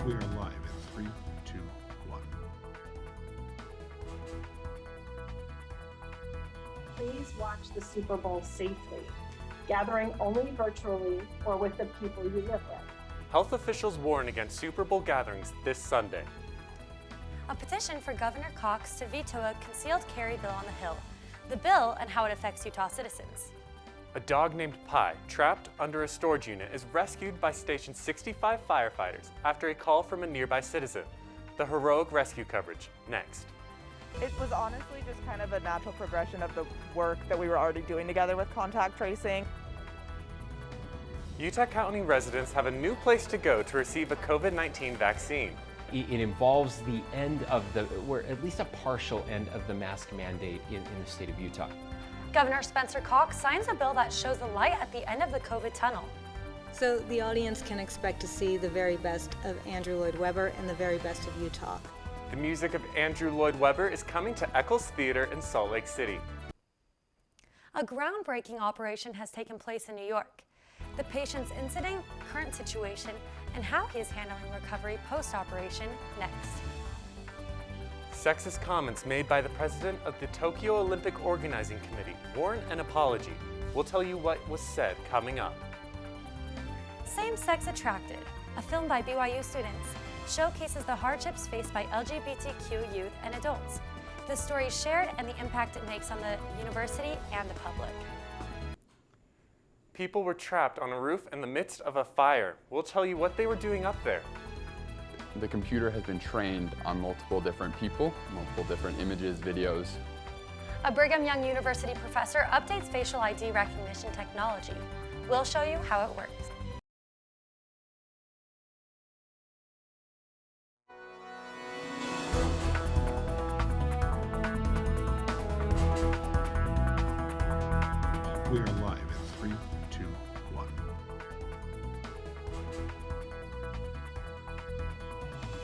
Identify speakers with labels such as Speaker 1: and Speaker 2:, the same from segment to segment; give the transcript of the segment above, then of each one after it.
Speaker 1: We are live in 3, 2, 1.
Speaker 2: Please watch the Super Bowl safely, gathering only virtually or with the people you live with.
Speaker 3: Health officials warn against Super Bowl gatherings this Sunday.
Speaker 4: A petition for Governor Cox to veto a concealed carry bill on the Hill. The bill and how it affects Utah citizens.
Speaker 3: A dog named Pi, trapped under a storage unit, is rescued by Station 65 firefighters after a call from a nearby citizen. The heroic rescue coverage, next.
Speaker 5: It was honestly just kind of a natural progression of the work that we were already doing together with contact tracing.
Speaker 3: Utah County residents have a new place to go to receive a COVID-19 vaccine.
Speaker 6: It involves the end of or at least a partial end of the mask mandate in the state of Utah.
Speaker 4: Governor Spencer Cox signs a bill that shows the light at the end of the COVID tunnel.
Speaker 7: So the audience can expect to see the very best of Andrew Lloyd Webber and the very best of Utah.
Speaker 3: The music of Andrew Lloyd Webber is coming to Eccles Theater in Salt Lake City.
Speaker 4: A groundbreaking operation has taken place in New York. The patient's incident, current situation, and how he is handling recovery post-operation, next.
Speaker 3: Sexist comments made by the president of the Tokyo Olympic Organizing Committee warrant an apology. We'll tell you what was said coming up.
Speaker 4: Same-Sex Attracted, a film by BYU students, showcases the hardships faced by LGBTQ youth and adults. The story is shared and the impact it makes on the university and the public.
Speaker 3: People were trapped on a roof in the midst of a fire. We'll tell you what they were doing up there.
Speaker 8: The computer has been trained on multiple different people, multiple different images, videos.
Speaker 4: A Brigham Young University professor updates facial ID recognition technology. We'll show you how it works.
Speaker 1: We are live in 3, 2, 1.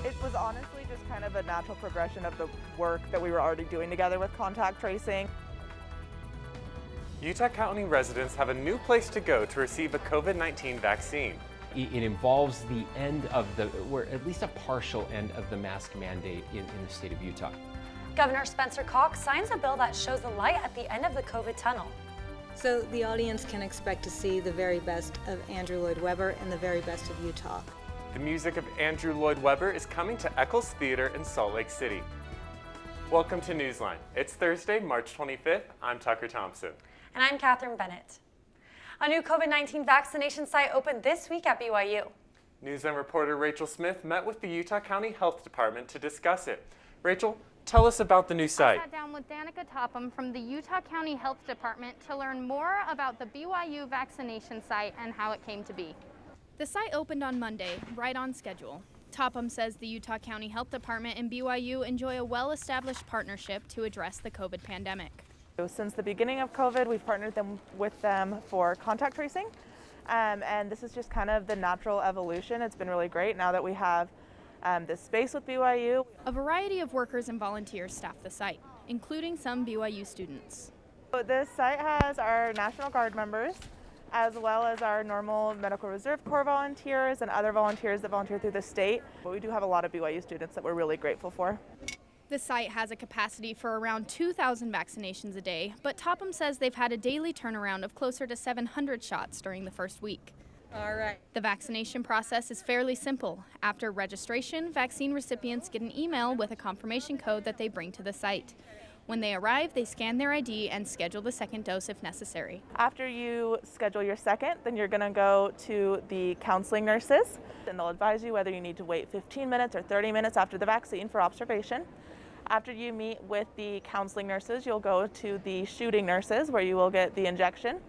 Speaker 5: It was honestly just kind of a natural progression of the work that we were already doing together with contact tracing.
Speaker 3: Utah County residents have a new place to go to receive a COVID-19 vaccine.
Speaker 6: It involves the end of or at least a partial end of the mask mandate in the state of Utah.
Speaker 4: Governor Spencer Cox signs a bill that shows the light at the end of the COVID tunnel.
Speaker 7: So the audience can expect to see the very best of Andrew Lloyd Webber and the very best of Utah.
Speaker 3: The music of Andrew Lloyd Webber is coming to Eccles Theater in Salt Lake City. Welcome to Newsline. It's Thursday, March 25th. I'm Tucker Thompson.
Speaker 4: And I'm Catherine Bennett. A new COVID-19 vaccination site opened this week at BYU.
Speaker 3: Newsline reporter Rachel Smith met with the Utah County Health Department to discuss it. Rachel, tell us about the new site.
Speaker 9: I sat down with Danica Topham from the Utah County Health Department to learn more about the BYU vaccination site and how it came to be.
Speaker 10: The site opened on Monday, right on schedule. Topham says the Utah County Health Department and BYU enjoy a well-established partnership to address the COVID pandemic.
Speaker 5: Since the beginning of COVID, we've partnered with them for contact tracing, and this is just kind of the natural evolution. It's been really great now that we have this space with BYU.
Speaker 10: A variety of workers and volunteers staff the site, including some BYU students.
Speaker 5: So this site has our National Guard members, as well as our normal Medical Reserve Corps volunteers and other volunteers that volunteer through the state. But we do have a lot of BYU students that we're really grateful for.
Speaker 10: The site has a capacity for around 2,000 vaccinations a day, but Topham says they've had a daily turnaround of closer to 700 shots during the first week.
Speaker 7: All right.
Speaker 10: The vaccination process is fairly simple. After registration, vaccine recipients get an email with a confirmation code that they bring to the site. When they arrive, they scan their ID and schedule the second dose if necessary.
Speaker 5: After you schedule your second, then you're going to go to the counseling nurses, and they'll advise you whether you need to wait 15 minutes or 30 minutes after the vaccine for observation. After you meet with the counseling nurses, you'll go to the shooting nurses where you will get the injection.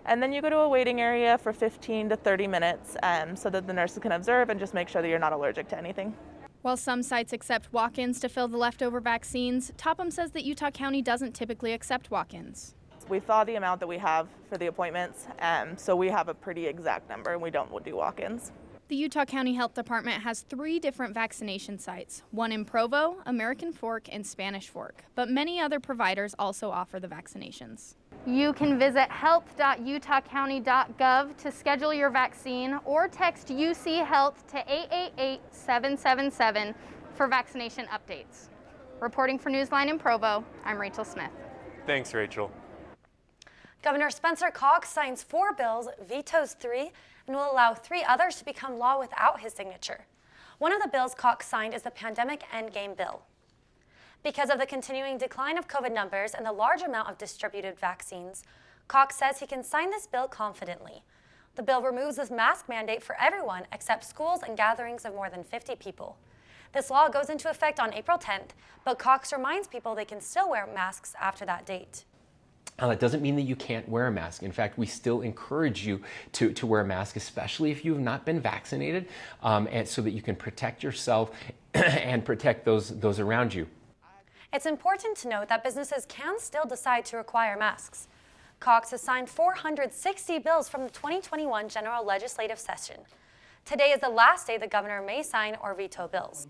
Speaker 5: And then you go to a waiting area for 15 to 30 minutes so that the nurses can observe and just make sure that you're not allergic to anything.
Speaker 10: While some sites accept walk-ins to fill the leftover vaccines, Topham says that Utah County doesn't typically accept walk-ins.
Speaker 5: We saw the amount that we have for the appointments, so we have a pretty exact number and we don't do walk-ins.
Speaker 10: The Utah County Health Department has 3 different vaccination sites, one in Provo, American Fork, and Spanish Fork, but many other providers also offer the vaccinations.
Speaker 9: You can visit health.utahcounty.gov to schedule your vaccine or text UC Health to 888-777 for vaccination updates. Reporting for Newsline in Provo, I'm Rachel Smith.
Speaker 3: Thanks, Rachel.
Speaker 4: Governor Spencer Cox signs 4 bills, vetoes 3, and will allow 3 others to become law without his signature. One of the bills Cox signed is the Pandemic Endgame Bill. Because of the continuing decline of COVID numbers and the large amount of distributed vaccines, Cox says he can sign this bill confidently. The bill removes this mask mandate for everyone except schools and gatherings of more than 50 people. This law goes into effect on April 10th, but Cox reminds people they can still wear masks after that date.
Speaker 6: That doesn't mean that you can't wear a mask. In fact, we still encourage you to wear a mask, especially if you have not been vaccinated, and so that you can protect yourself and protect those around you.
Speaker 4: It's important to note that businesses can still decide to require masks. Cox has signed 460 bills from the 2021 general legislative session. Today is the last day the governor may sign or veto bills.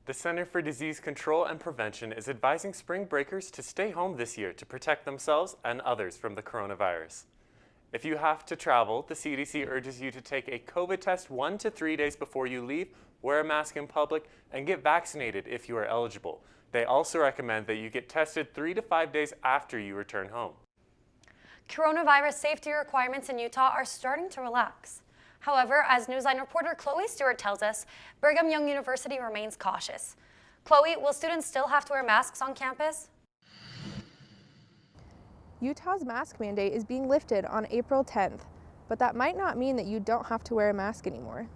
Speaker 3: The Center for Disease Control and Prevention is advising spring breakers to stay home this year to protect themselves and others from the coronavirus. If you have to travel, the CDC urges you to take a COVID test 1 to 3 days before you leave, wear a mask in public, and get vaccinated if you are eligible. They also recommend that you get tested 3 to 5 days after you return home.
Speaker 4: Coronavirus safety requirements in Utah are starting to relax. However, as Newsline reporter Chloe Stewart tells us, Brigham Young University remains cautious. Chloe, will students still have to wear masks on campus?
Speaker 11: Utah's mask mandate is being lifted on April 10th, but that might not mean that you don't have to wear a mask anymore.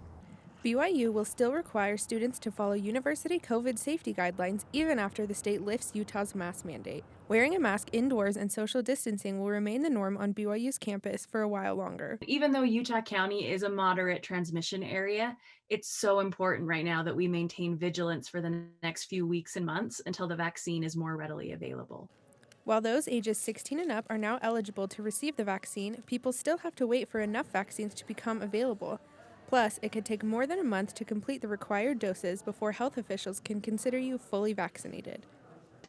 Speaker 12: BYU will still require students to follow university COVID safety guidelines even after the state lifts Utah's mask mandate. Wearing a mask indoors and social distancing will remain the norm on BYU's campus for a while longer.
Speaker 13: Even though Utah County is a moderate transmission area, it's so important right now that we maintain vigilance for the next few weeks and months until the vaccine is more readily available.
Speaker 12: While those ages 16 and up are now eligible to receive the vaccine, people still have to wait for enough vaccines to become available. Plus, it could take more than a month to complete the required doses before health officials can consider you fully vaccinated.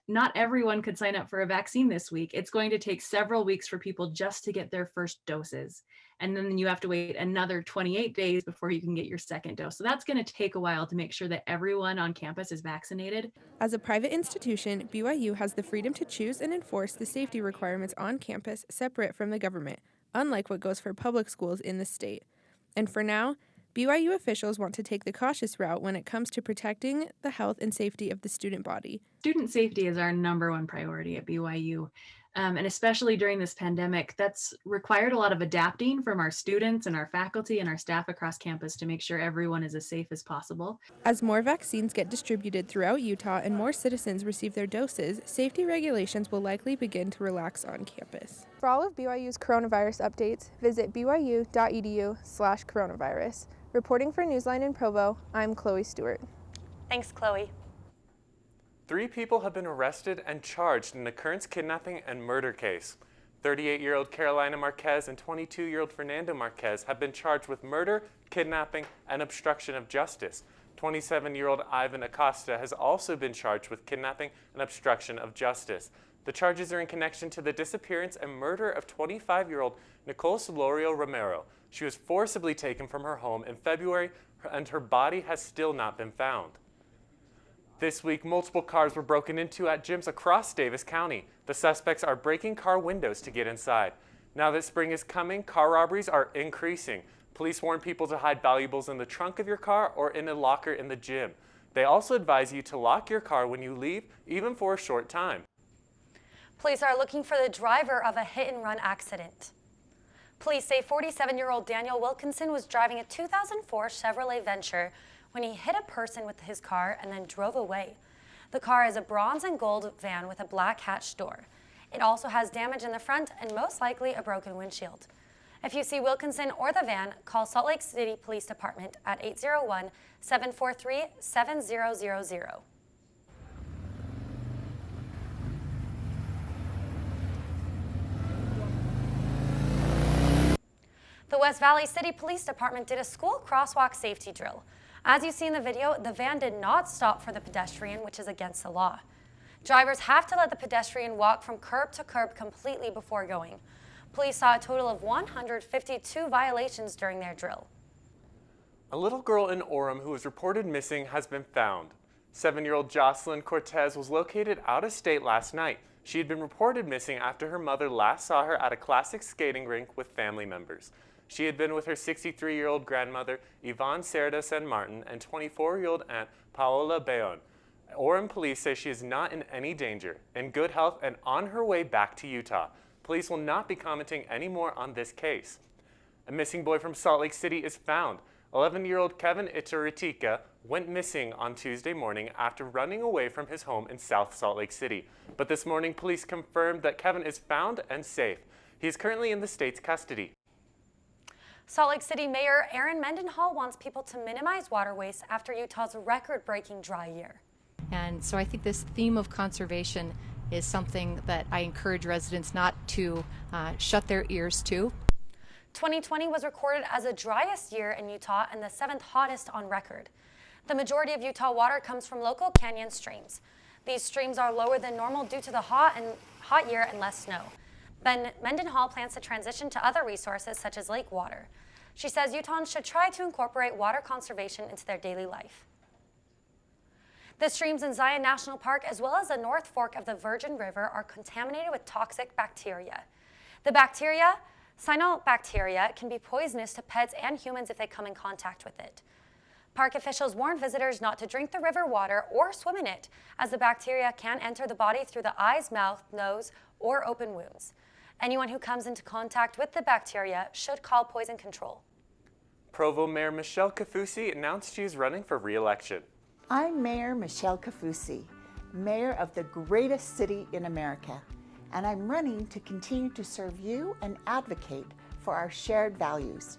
Speaker 13: Not everyone could sign up for a vaccine this week. It's going to take several weeks for people just to get their first doses. And then you have to wait another 28 days before you can get your second dose. So that's going to take a while to make sure that everyone on campus is vaccinated.
Speaker 12: As a private institution, BYU has the freedom to choose and enforce the safety requirements on campus separate from the government, unlike what goes for public schools in the state. And for now, BYU officials want to take the cautious route when it comes to protecting the health and safety of the student body.
Speaker 13: Student safety is our #1 priority at BYU. And especially during this pandemic, that's required a lot of adapting from our students and our faculty and our staff across campus to make sure everyone is as safe as possible.
Speaker 12: As more vaccines get distributed throughout Utah and more citizens receive their doses, safety regulations will likely begin to relax on campus.
Speaker 11: For all of BYU's coronavirus updates, visit byu.edu/coronavirus. Reporting for Newsline in Provo, I'm Chloe Stewart.
Speaker 4: Thanks, Chloe.
Speaker 3: 3 people have been arrested and charged in the Kearns kidnapping and murder case. 38-year-old Carolina Marquez and 22-year-old Fernando Marquez have been charged with murder, kidnapping, and obstruction of justice. 27-year-old Ivan Acosta has also been charged with kidnapping and obstruction of justice. The charges are in connection to the disappearance and murder of 25-year-old Nicole Solorio Romero. She was forcibly taken from her home in February, and her body has still not been found. This week, multiple cars were broken into at gyms across Davis County. The suspects are breaking car windows to get inside. Now that spring is coming, car robberies are increasing. Police warn people to hide valuables in the trunk of your car or in a locker in the gym. They also advise you to lock your car when you leave, even for a short time.
Speaker 4: Police are looking for the driver of a hit-and-run accident. Police say 47-year-old Daniel Wilkinson was driving a 2004 Chevrolet Venture when he hit a person with his car and then drove away. The car is a bronze and gold van with a black hatch door. It also has damage in the front and most likely a broken windshield. If you see Wilkinson or the van, call Salt Lake City Police Department at 801-743-7000. The West Valley City Police Department did a school crosswalk safety drill. As you see in the video, the van did not stop for the pedestrian, which is against the law. Drivers have to let the pedestrian walk from curb to curb completely before going. Police saw a total of 152 violations during their drill.
Speaker 3: A little girl in Orem who was reported missing has been found. 7-year-old Jocelyn Cortez was located out of state last night. She had been reported missing after her mother last saw her at a classic skating rink with family members. She had been with her 63-year-old grandmother, Yvonne Cerda San Martin, and 24-year-old aunt, Paola Beon. Orem police say she is not in any danger, in good health, and on her way back to Utah. Police will not be commenting any more on this case. A missing boy from Salt Lake City is found. 11-year-old Kevin Ichiritika went missing on Tuesday morning after running away from his home in South Salt Lake City. But this morning, police confirmed that Kevin is found and safe. He is currently in the state's custody.
Speaker 4: Salt Lake City Mayor Aaron Mendenhall wants people to minimize water waste after Utah's record-breaking dry year.
Speaker 14: And so I think this theme of conservation is something that I encourage residents not to shut their ears to.
Speaker 4: 2020 was recorded as the driest year in Utah and the 7th hottest on record. The majority of Utah water comes from local canyon streams. These streams are lower than normal due to the hot year and less snow. Mendenhall plans to transition to other resources such as lake water. She says Utahns should try to incorporate water conservation into their daily life. The streams in Zion National Park, as well as the North Fork of the Virgin River, are contaminated with toxic bacteria. The bacteria, cyanobacteria, can be poisonous to pets and humans if they come in contact with it. Park officials warn visitors not to drink the river water or swim in it, as the bacteria can enter the body through the eyes, mouth, nose, or open wounds. Anyone who comes into contact with the bacteria should call poison control.
Speaker 3: Provo Mayor Michelle Kafusi announced she is running for re-election.
Speaker 15: I'm Mayor Michelle Kafusi, mayor of the greatest city in America, and I'm running to continue to serve you and advocate for our shared values.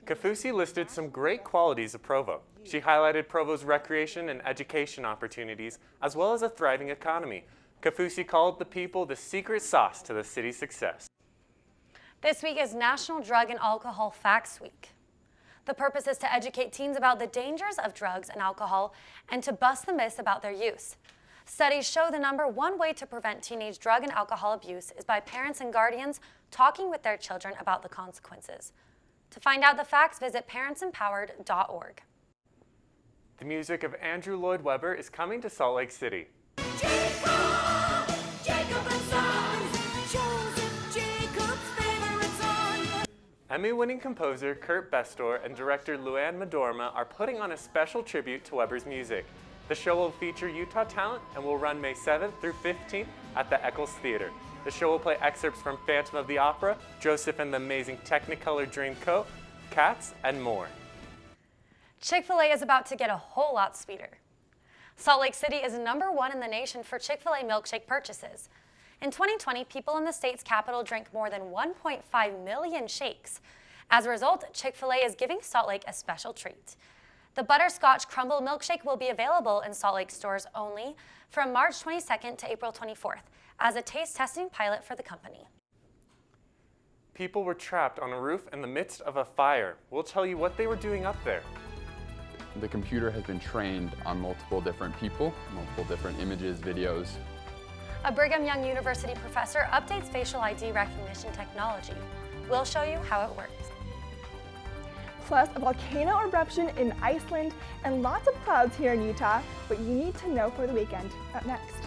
Speaker 3: Kafusi listed some great qualities of Provo. She highlighted Provo's recreation and education opportunities, as well as a thriving economy. Kafusi called the people the secret sauce to the city's success.
Speaker 4: This week is National Drug and Alcohol Facts Week. The purpose is to educate teens about the dangers of drugs and alcohol and to bust the myths about their use. Studies show the #1 way to prevent teenage drug and alcohol abuse is by parents and guardians talking with their children about the consequences. To find out the facts, visit parentsempowered.org.
Speaker 3: The music of Andrew Lloyd Webber is coming to Salt Lake City. Emmy-winning composer Kurt Bestor and director Luann Madorma are putting on a special tribute to Webber's music. The show will feature Utah talent and will run May 7th through 15th at the Eccles Theater. The show will play excerpts from Phantom of the Opera, Joseph and the Amazing Technicolor Dreamcoat, Cats, and more.
Speaker 4: Chick-fil-A is about to get a whole lot sweeter. Salt Lake City is #1 in the nation for Chick-fil-A milkshake purchases. In 2020, people in the state's capital drank more than 1.5 million shakes. As a result, Chick-fil-A is giving Salt Lake a special treat. The Butterscotch Crumble Milkshake will be available in Salt Lake stores only from March 22nd to April 24th as a taste testing pilot for the company.
Speaker 3: People were trapped on a roof in the midst of a fire. We'll tell you what they were doing up there.
Speaker 8: The computer has been trained on multiple different people, multiple different images, videos.
Speaker 4: A Brigham Young University professor updates facial ID recognition technology. We'll show you how it works.
Speaker 16: Plus a volcano eruption in Iceland and lots of clouds here in Utah, what you need to know for the weekend. Up next.